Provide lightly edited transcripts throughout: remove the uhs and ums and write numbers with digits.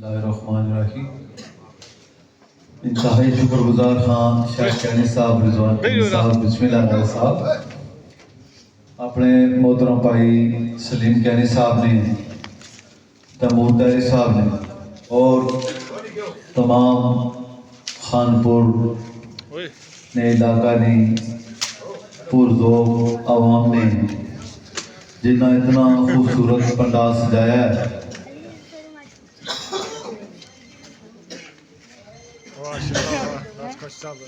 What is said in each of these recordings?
اللہ الرحمن الرحیم۔ انتہائی شکر گزار خان شیخ کینی صاحب رضوان صاحب بسم اللہ علیہ صاحب اپنے محترم بھائی سلیم کینی صاحب نے، تیمور داری صاحب نے اور تمام خانپور نے علاقہ نے پرذوق عوام نے جنہ اتنا خوبصورت پنڈال سجایا ہے،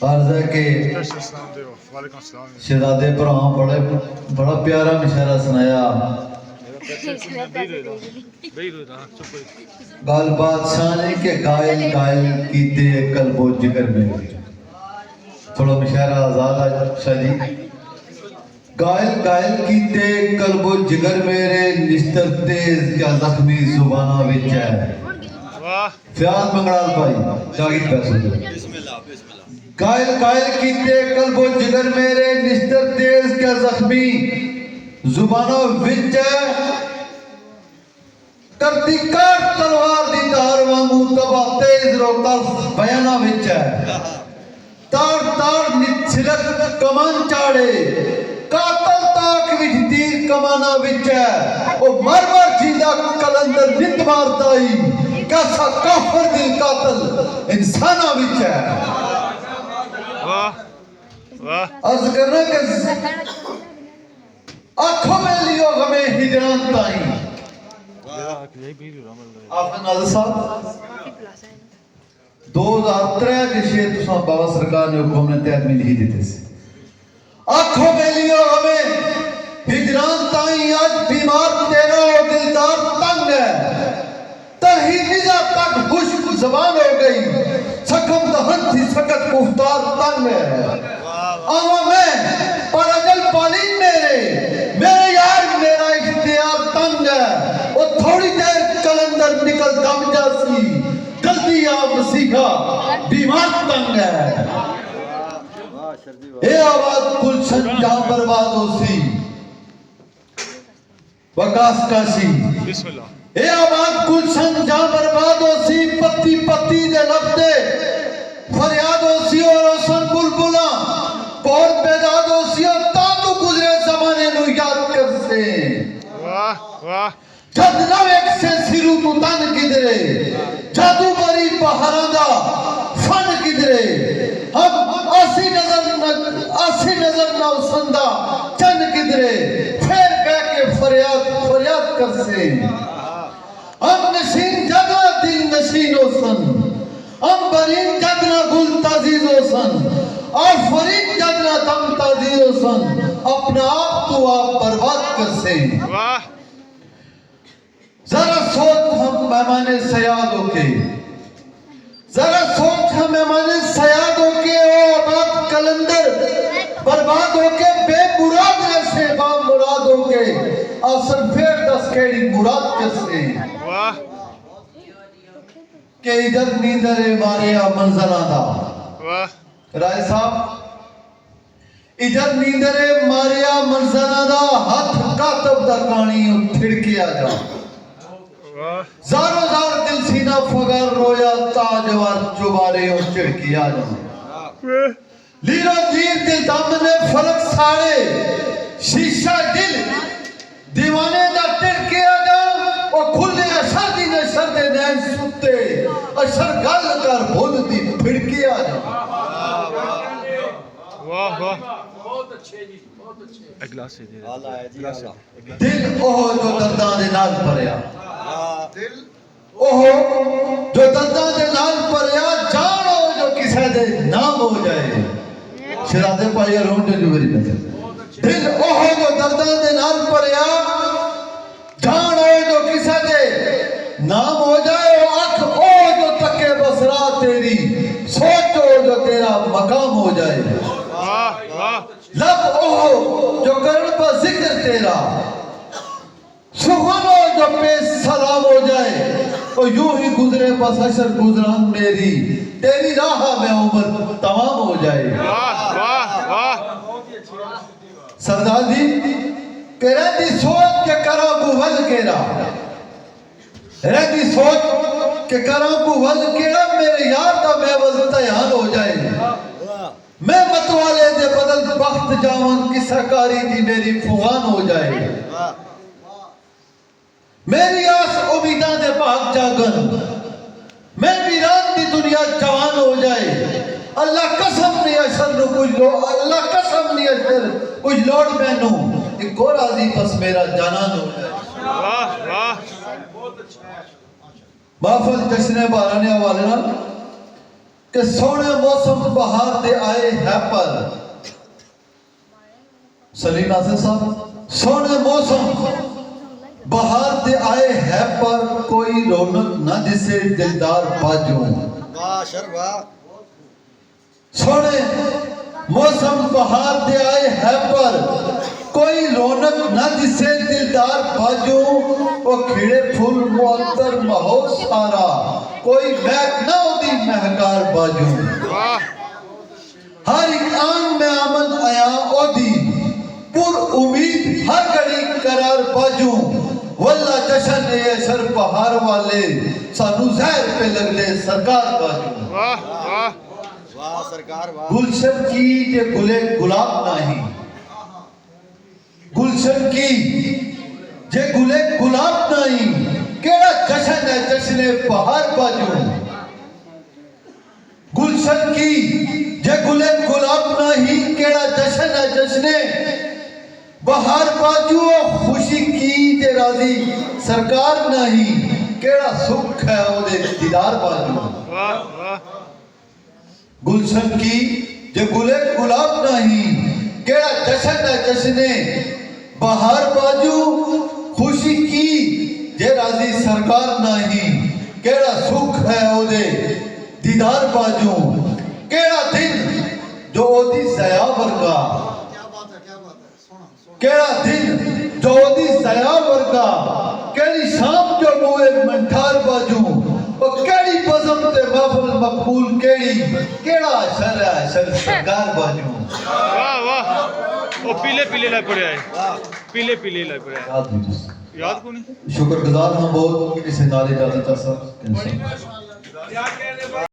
عرض ہے کہ شہزادے بھراواں بڑا پیارا مشاعرہ سنایا۔ گل بادشاہ نے کہ گائل گائل کیتے قلب و جگر میں، تھوڑا مشاعرہ آزاد شاہ جی۔ گائل گائل کیتے قلب و جگر میرے، نشتر تیز کیا زخمی زبانہ وچ ہے۔ فیاض منگڑال بھائی جاگیر پیسوں دے۔ گائل گائل کیتے قلب و جگر میرے، نشتر تیز کیا زخمی زبانہ وچ ہے۔ کرتی کار تلوار دی دار وانگو تبا تیز رو طرف بیانہ وچ ہے۔ تار تار نچھلک کمان چاڑے، قاتل تاک وچ تیر کمانہ وچ ہے۔ او مر مر جیندہ کلندر نت مارتائی، کیسا کافر دل قاتل انسانہ وچ ہے۔ عرض کرنا کہ آنکھوں میں لیو غمیں ہجران تائیں۔ آپ ناظر صاحب 2003 جشے تساں بابا سرکار نے حکوم نے تحت میں لکھی دیتے سے، آنکھوں میں لیو غمیں ہجران تائیں، آج بیمار تیرا و دلدار تنگ ہے۔ تہی نجا تک خشک زبان ہو گئی، سکم دہن تھی سکت کفتار تنگ ہے۔ آما میں پر اجل پالین میرے یار میرا اختیار تنگ ہے۔ وہ تھوڑی دیر کلندر نکل دم جاسی، جلدی آ مسیحہ بیمار تنگ ہے۔ اے آباد گلشن جہاں برباد ہو سی وکاس کاشی، بسم اللہ۔ اے آباد گلشن جہاں برباد ہو سی، پتی پتی دے لفتے فریاد ہو سی، اور روشن بلبلاں اور بیداد ہو سی، اور تانو گزرے زمانے نو یاد کر سے۔ واہ واہ۔ جد نو ایک سے سیرو تو تن کدرے، جادو بری پہاران دا فن کدرے، ہم آسی نظر نہ اسندہ چند کدرے، پھر بے کے فریاد کر سے۔ ہم نشین جگہ دل نشین ہو سن، ہم برین جگہ گل تعزیز ہو سن، آفرین جگہ تم تعزیز ہو سن، اپنا آپ تو آپ برباد کر سے۔ ذرا سوچ ہم مہمان سیاد ہو کے، ذرا سوچ ہم مہمان سیاد ہو کے، او آباد کلندر برباد ہو کے، بے مراد ایسے با مراد ہو کے، آسن پھر دس کیڑی مراد کسے۔ کہ ادھر نیندر مارے منظرہ دا، رائے صاحب ادھر نیندر مارے منظرہ دا، ہاتھ کاتب دا کانی تھڑکیا جا۔ زارو زار دل سینہ فگر رویا، تاجوار چوبارے اور چڑکیا جا۔ لیرو دیر دل دامنے فلک ساڑے، شیشہ دل دیوانے دا ٹڑکیا جا، اور کھلنے اشر دی نشر دے نین ستے، اشر گل کر بھول دی پھڑکیا جا۔ واہ واہ، بہت اچھے جی، بہت اچھے۔ ایک گلاس سے دے دے۔ دل اوہ جو دردان دے نال پریا، اوہ جو دردان دے نال پریا، جانو جو کسے دے نام ہو جائے۔ شہزادے پائی رون جو میری نظر، دل اوہ جو دردان دے نال پریا، جانو جو کسے دے نام ہو جائے۔ آنکھ اوہ جو تکے بسرا تیری، سوچو جو تیرا مقام ہو جائے۔ لب اوہ جو کرن پر ذکر تیرا، سخن ہو جو پیش سلام ہو جائے، اور یوں ہی گزرے بس حشر گزران میری، تیری راہ میں عمر تمام ہو جائے۔ سردار جی کہہ رہے دی سوچ کے کرو گوھل کے را، رہتی سوچ کہ کراں کو ول کیڑا میرے یار دا محول تیان ہو جائے میں متوالے دے بدل بخت جاون کی سرکاری دی میری فغان ہو جائے میری آس امیداں دے بھاگ جاگن میں ویران دی دنیا جوان ہو جائے اللہ قسم نہیں اشر نو کچھ لو اللہ قسم نہیں اشر کچھ لوڑ میں نو ایک اور راضی بس میرا جانان ہو جائے واہ واہ محفل جشن بارانے والے نا کہ سونے موسم بہار دے آئے ہے پر سلیم ناصر صاحب سونے موسم بہار دے آئے ہے پر کوئی رونق نہ جسے دلدار باجوں واہ شر واہ سونے موسم بہار دے آئے ہے پر کوئی رونق نہ جسے دلدار باجوں وہ کھڑے پھول معطر مہو سارا کوئی محک نہ ہوتی مہکار باجوں ہر ایک آن میں آمن آیا اوڈی پر امید ہر گھڑی قرار باجوں واللہ جشن یہ سر پہار والے سانو زہر پہ لگ لے سرکار باجوں واہ واہ واہ سرکار واہ گلشن کی یہ گلے گلاب نہیں گلشن کی یہ گلے گلاب نہیں کیڑا جشن ہے جشن پہار باجوں گلشن کی یہ گلے گلاب نہیں کیڑا جشن ہے جشن بہار باجو خوشی کی دے راضی سرکار نہیں کیڑا سکھ ہے او دے دیدار باجو واہ واہ گلشن کی جو گلے گلاب نہیں کیڑا جشن ہے جشن بہار باجو خوشی کی دے راضی سرکار نہیں کیڑا سکھ ہے او دے دیدار باجو کیڑا دن جو او دی زیا ورگا کیڑا دن جو دی سیا ورگا کیڑی شام جو موئے منٹھار باجوں اور کیڑی بزم تے محفل مقبول کیڑا شر ہے شر سرکار باجوں واہ واہ وہ پیلے پیلے لائے پڑے آئے پیلے پیلے لائے پڑے آئے یاد نہیں یاد کو نہیں شکر گزار ہوں بہت اس ادارے کا سب